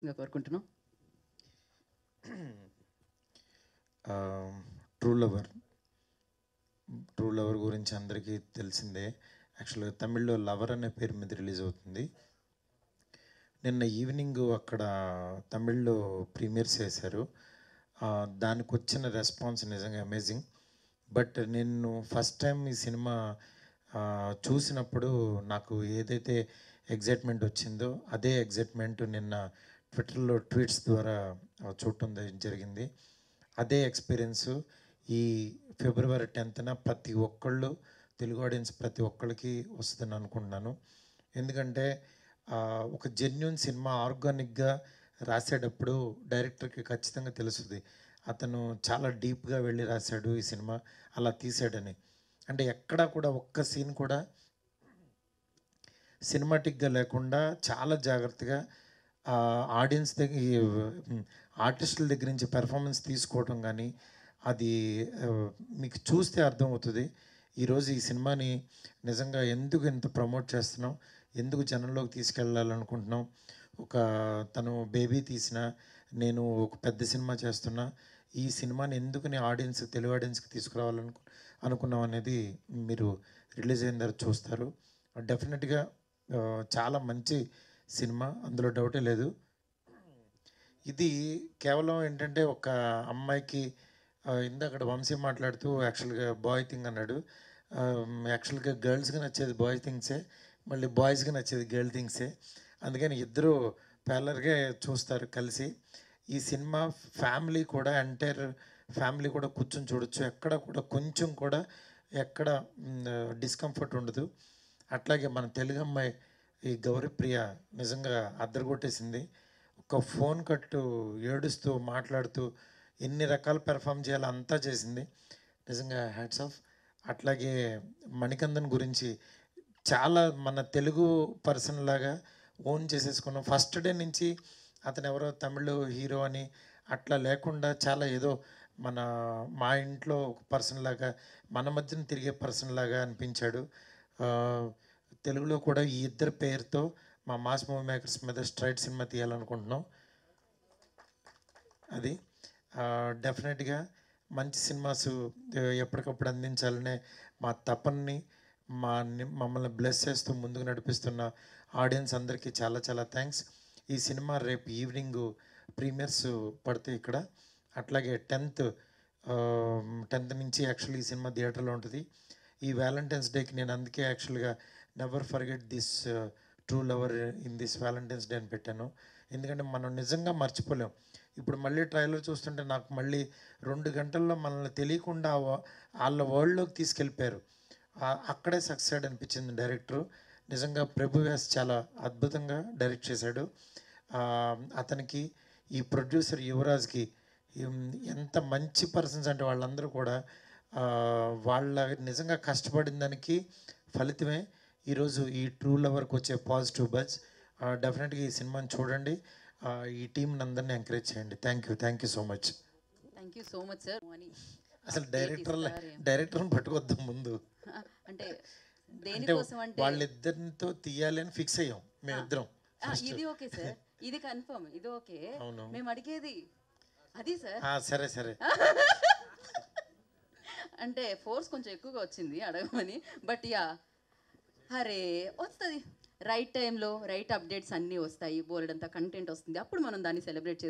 ఇంకా కోరుకుంటున్నాం. True lover true lover గురించి అందరికీ తెలిసిందే. యాక్చువల్గా తమిళ్లో లవర్ అనే పేరు మీద రిలీజ్ అవుతుంది. నిన్న ఈవినింగ్ అక్కడ తమిళ్లో ప్రీమియర్స్ చేశారు. దానికి వచ్చిన రెస్పాన్స్ నిజంగా అమేజింగ్. బట్ నేను ఫస్ట్ టైం ఈ సినిమా చూసినప్పుడు నాకు ఏదైతే ఎగ్జైట్మెంట్ వచ్చిందో అదే ఎగ్జైట్మెంట్ నిన్న ట్విట్టర్లో ట్వీట్స్ ద్వారా చూడటం జరిగింది. అదే ఎక్స్పీరియన్స్ ఈ ఫిబ్రవరి 10న ప్రతి ఒక్కళ్ళు తెలుగు ఆడియన్స్ ప్రతి ఒక్కరికి వస్తుందని అనుకుంటున్నాను. ఎందుకంటే ఒక జెన్యున్ సినిమా ఆర్గానిక్గా రాసేటప్పుడు డైరెక్టర్కి ఖచ్చితంగా తెలుస్తుంది అతను చాలా డీప్గా వెళ్ళి రాశాడు ఈ సినిమా, అలా తీసాడని. అంటే ఎక్కడా కూడా ఒక్క సీన్ కూడా సినిమాటిక్గా లేకుండా చాలా జాగ్రత్తగా ఆడియన్స్ దగ్గర ఆర్టిస్టుల దగ్గర నుంచి పెర్ఫార్మెన్స్ తీసుకోవటం కానీ అది మీకు చూస్తే అర్థమవుతుంది. ఈరోజు ఈ సినిమాని నిజంగా ఎందుకు ఇంత ప్రమోట్ చేస్తున్నాం, ఎందుకు జనంలోకి తీసుకెళ్ళాలనుకుంటున్నాం. ఒక తను బేబీ తీసిన, నేను ఒక పెద్ద సినిమా చేస్తున్నా, ఈ సినిమాని ఎందుకని తెలుగు ఆడియన్స్కి అనుకున్నాం అనేది మీరు రిలీజ్ అయిన తర్వాత చూస్తారు. డెఫినెట్గా చాలా మంచి సినిమా, అందులో డౌటే లేదు. ఇది కేవలం ఏంటంటే ఒక అమ్మాయికి ఇందాక వంశీ మాట్లాడుతూ యాక్చువల్గా బాయ్ థింగ్ అన్నాడు. యాక్చువల్గా గర్ల్స్కి నచ్చేది బాయ్ థింగ్సే, మళ్ళీ బాయ్స్కి నచ్చేది గర్ల్ థింగ్సే. అందుకని ఇద్దరు ప్యాలర్గా చూస్తారు కలిసి. ఈ సినిమా ఫ్యామిలీ కూడా ఎంటైర్ ఫ్యామిలీ కూడా కూర్చొని చూడొచ్చు. ఎక్కడ కూడా కొంచెం కూడా ఎక్కడ డిస్కంఫర్ట్ ఉండదు. అట్లాగే మన తెలుగు అమ్మాయి ఈ గౌరీప్రియ నిజంగా అద్దరగొట్టేసింది. ఒక ఫోన్ కట్టు ఏడుస్తూ మాట్లాడుతూ ఎన్ని రకాల పెర్ఫామ్ చేయాలో అంతా చేసింది. నిజంగా హ్యాట్స్ ఆఫ్. అట్లాగే మణికందన్ గురించి చాలా మన తెలుగు పర్సన్ లాగా ఓన్ చేసేసుకున్నాం. ఫస్ట్ డే నుంచి అతను ఎవరో తమిళ హీరో అని అట్లా లేకుండా చాలా ఏదో మా ఇంట్లో ఒక పర్సన్ లాగా, మన మధ్యన తిరిగే పర్సన్ లాగా అనిపించాడు. తెలుగులో కూడా ఈ ఇద్దరు పేరుతో మా మాస్ మూవీ మేకర్స్ మీద స్ట్రైట్ సినిమా తీయాలనుకుంటున్నాం. అది డెఫినెట్గా మంచి సినిమాస్ ఎప్పటికప్పుడు అందించాలనే మా తపనని మమ్మల్ని బ్లెస్ చేస్తూ ముందుకు నడిపిస్తున్న ఆడియన్స్ అందరికీ చాలా చాలా థ్యాంక్స్. ఈ సినిమా రేపు ఈవినింగ్ ప్రీమియర్స్ పడితే ఇక్కడ, అట్లాగే 10th నుంచి యాక్చువల్లీ ఈ సినిమా థియేటర్లో ఉంటుంది. ఈ వ్యాలంటైన్స్ డేకి నేను అందుకే యాక్చువల్గా never forget this true lover in this Valentine's day అని పెట్టాను. ఎందుకంటే మనం నిజంగా మర్చిపోలేం. ఇప్పుడు మళ్ళీ ట్రైలర్ చూస్తుంటే నాకు మళ్ళీ 2 గంటల్లో మనల్ని తెలియకుండా వాళ్ళ వరల్డ్లోకి తీసుకెళ్ళిపోయారు. అక్కడే సక్సెస్ అనిపించింది డైరెక్టరు. నిజంగా ప్రభు వ్యాస్ చాలా అద్భుతంగా డైరెక్ట్ చేశాడు. అతనికి ఈ ప్రొడ్యూసర్ యువరాజ్కి ఎంత మంచి పర్సన్స్ అంటే వాళ్ళందరూ కూడా వాళ్ళ నిజంగా కష్టపడిన దానికి ఫలితమే ఈరోజు ఈ ట్రూ లవర్కి వచ్చే పాజిటివ్ బజ్. డెఫినెట్గా ఈ సినిమాని చూడండి, ఈ టీంని అందరినీ ఎంకరేజ్ చేయండి. Thank you so much. Thank you so much sir. అసలు డైరెక్టర్ని పట్టుకొద్దాం ముందు, అంటే వాళ్ళిద్దరితో తీయాలి అని ఫిక్స్ అయ్యాం మేమిద్దరం. ఇది ఓకే సార్, ఇది కన్ఫర్మ్, ఇది ఓకే. అవును, మేము అడిగేది అది సార్. సరే సరే అంటే ఫోర్స్ కొంచెం ఎక్కువగా వచ్చింది అడగమని. బట్ యా, అరే వస్తుంది రైట్ టైంలో రైట్ అప్డేట్స్ అన్నీ వస్తాయి, బోలెడంత కంటెంట్ వస్తుంది, అప్పుడు మనం దాన్ని సెలబ్రేట్